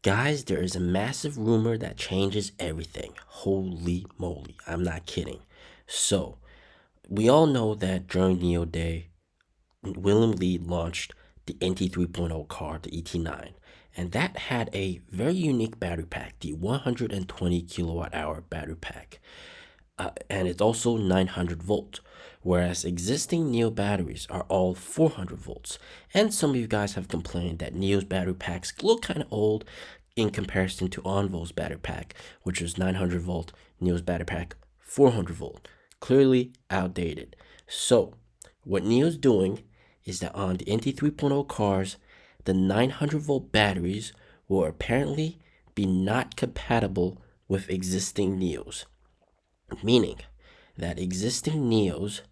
Guys, there is a massive rumor that changes everything. Holy moly, I'm not kidding. So, we all know that during Neo Day, William Lee launched the NT 3.0 car, the ET9, and that had a very unique battery pack, the 120 kilowatt hour battery pack. And it's also 900 volt, whereas existing Neo batteries are all 400 volts. And some of you guys have complained that Neo's battery packs look kind of old in comparison to Onvo's battery pack, which is 900 volt, Neo's battery pack 400 volt. Clearly outdated. So, what Neo's doing is that on the NT 3.0 cars, the 900 volt batteries will apparently be not compatible with existing Neos, meaning that existing Neos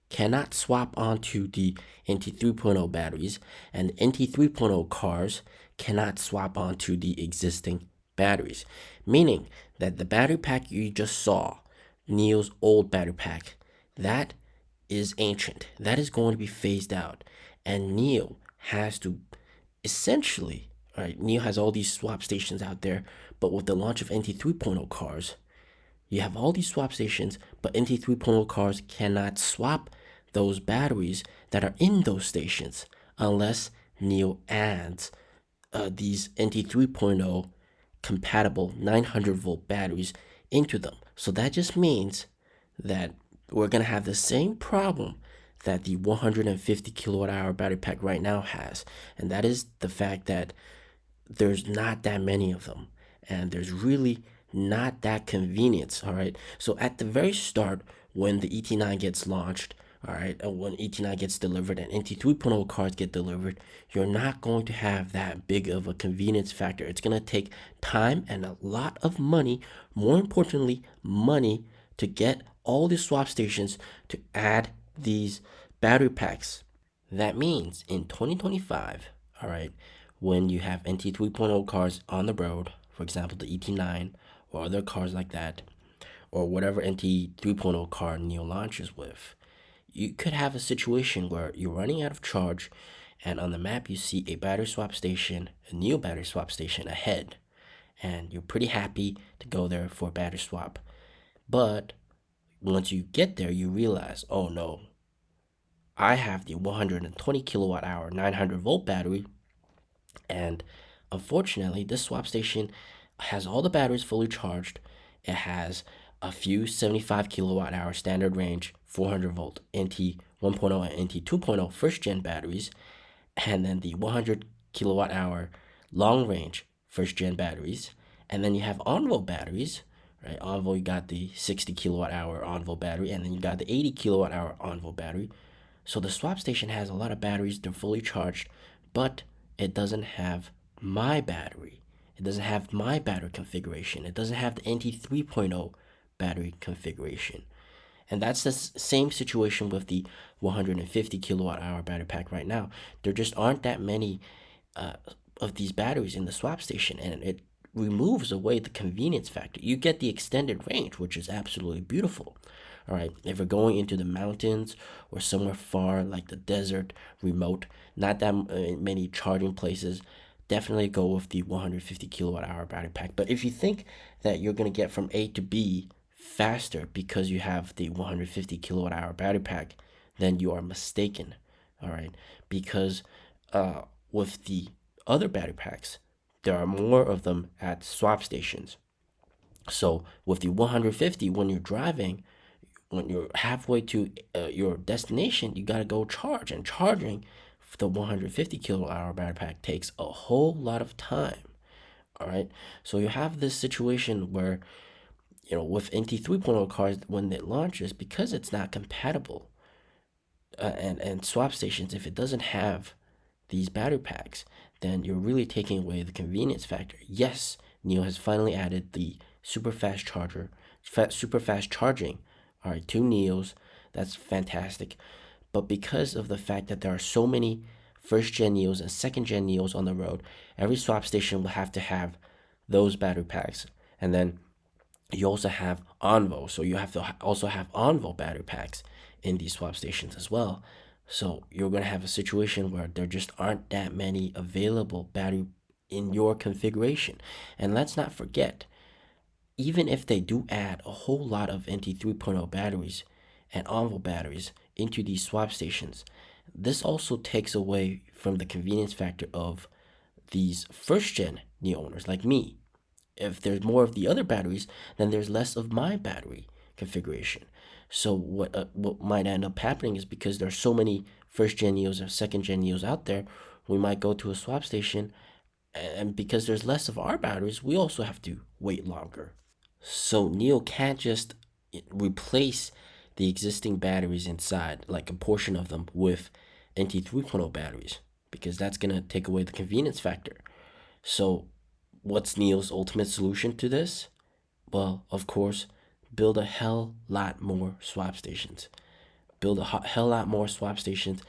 cannot swap onto the NT 3.0 batteries, and NT 3.0 cars cannot swap onto the existing batteries, meaning that the battery pack you just saw, Neo's old battery pack, that is ancient. That is going to be phased out, and Neo has to essentially, right? Neo has all these swap stations out there, but with the launch of NT 3.0 cars, you have all these swap stations, but NT 3.0 cars cannot swap those batteries that are in those stations unless Neo adds these NT 3.0 compatible 900 volt batteries into them. So that just means that we're going to have the same problem that the 150 kilowatt hour battery pack right now has, and that is the fact that there's not that many of them, and there's really not that convenience. All right, so at the very start, when the ET9 gets launched, all right, when ET9 gets delivered and NT 3.0 cars get delivered, you're not going to have that big of a convenience factor. It's going to take time and a lot of money, more importantly money, to get all the swap stations to add these battery packs. That means in 2025, all right, when you have NT 3.0 cars on the road, for example, the ET9 or other cars like that, or whatever NT 3.0 car Neo launches with, you could have a situation where you're running out of charge, and on the map you see a battery swap station, a Neo battery swap station ahead, and you're pretty happy to go there for a battery swap. But once you get there, you realize, oh no, I have the 120 kilowatt hour 900 volt battery, and unfortunately, this swap station has all the batteries fully charged. It has a few 75 kilowatt hour standard range 400 volt NT 1.0 and NT 2.0 first gen batteries, and then the 100 kilowatt hour long range first gen batteries. And then you have Onvo batteries, right? Onvo, you got the 60 kilowatt hour Onvo battery, and then you got the 80 kilowatt hour Onvo battery. So the swap station has a lot of batteries, they're fully charged, but it doesn't have my battery. It doesn't have my battery configuration. It doesn't have the NT 3.0 battery configuration. And that's the same situation with the 150 kilowatt hour battery pack right now. There just aren't that many of these batteries in the swap station, and it removes away the convenience factor. You get the extended range, which is absolutely beautiful. All right, if you're going into the mountains or somewhere far like the desert, remote, not that many charging places, definitely go with the 150 kilowatt hour battery pack. But if you think that you're going to get from A to B faster because you have the 150 kilowatt hour battery pack, then you are mistaken. All right, because with the other battery packs, there are more of them at swap stations. So with the 150, when you're driving, when you're halfway to your destination, you got to go charge. And charging the 150 kilowatt hour battery pack takes a whole lot of time. All right. So you have this situation where, with NT 3.0 cars, when it launches, because it's not compatible, and swap stations, if it doesn't have these battery packs, then you're really taking away the convenience factor. Yes, Neo has finally added the super fast charging, all right, to Neos. That's fantastic. But because of the fact that there are so many first gen Neos and second gen Neos on the road, every swap station will have to have those battery packs. And then you also have Onvo, so you have to also have Onvo battery packs in these swap stations as well. So you're going to have a situation where there just aren't that many available battery in your configuration. And let's not forget, even if they do add a whole lot of NT 3.0 batteries and Envo batteries into these swap stations, this also takes away from the convenience factor of these first gen NIO owners like me. If there's more of the other batteries, then there's less of my battery configuration. So what might end up happening is, because there's so many first gen NIOs and second gen NIOs out there, we might go to a swap station, and because there's less of our batteries, we also have to wait longer. So NIO can't just replace the existing batteries inside, like a portion of them, with NT 3.0 batteries, because that's gonna take away the convenience factor. So what's NIO's ultimate solution to this? Well, of course, build a hell lot more swap stations. Build a hell lot more swap stations,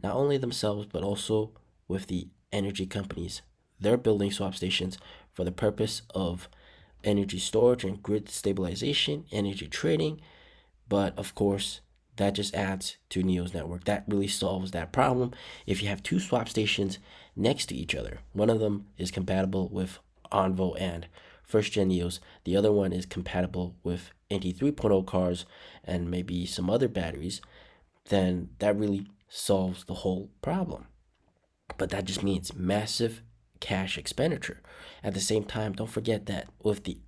not only themselves, but also with the energy companies. They're building swap stations for the purpose of energy storage and grid stabilization, energy trading. But of course, that just adds to NIO's network. That really solves that problem. If you have two swap stations next to each other, one of them is compatible with Envo and first gen NIOs, the other one is compatible with NT 3.0 cars and maybe some other batteries, then that really solves the whole problem. But that just means massive cash expenditure. At the same time, don't forget that with the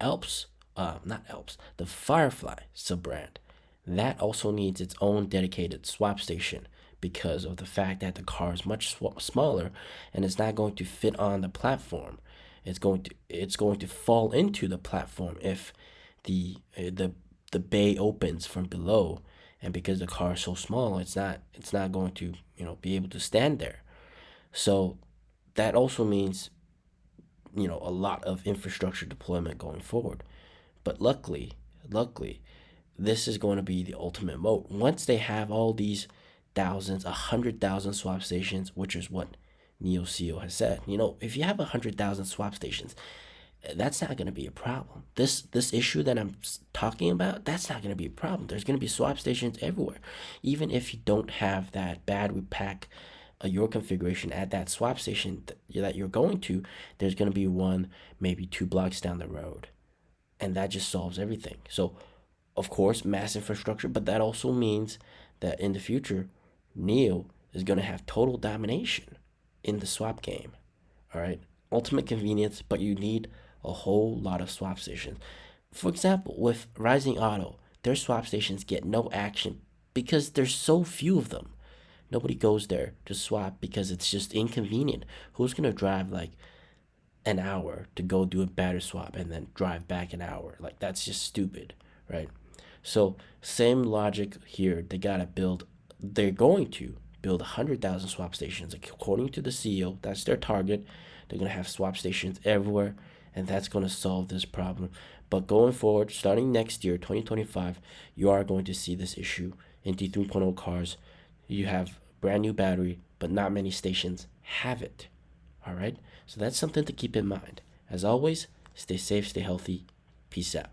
the Firefly sub brand, that also needs its own dedicated swap station, because of the fact that the car is much smaller and it's not going to fit on the platform. It's going to fall into the platform if the bay opens from below, and because the car is so small, it's not going to be able to stand there. So that also means a lot of infrastructure deployment going forward. But luckily, this is going to be the ultimate moat. Once they have all these thousands, 100,000 swap stations, which is what NIO CEO has said. If you have 100,000 swap stations, that's not going to be a problem. This issue that I'm talking about, that's not going to be a problem. There's going to be swap stations everywhere. Even if you don't have that battery pack, your configuration at that swap station that you're going to, there's going to be one, maybe 2 blocks down the road. And that just solves everything. So, of course, mass infrastructure, but that also means that in the future, NIO is going to have total domination in the swap game. All right, ultimate convenience, but you need a whole lot of swap stations. For example, with Rising Auto, their swap stations get no action because there's so few of them. Nobody goes there to swap because it's just inconvenient. Who's gonna drive like an hour to go do a battery swap and then drive back an hour? Like, that's just stupid, right? So same logic here. They're going to build 100,000 swap stations according to the CEO. That's their target. They're going to have swap stations everywhere, and that's going to solve this problem. But going forward, starting next year, 2025, you are going to see this issue in the 3.0 cars. You have brand new battery, but not many stations have it. All right, so that's something to keep in mind. As always, stay safe, stay healthy. Peace out.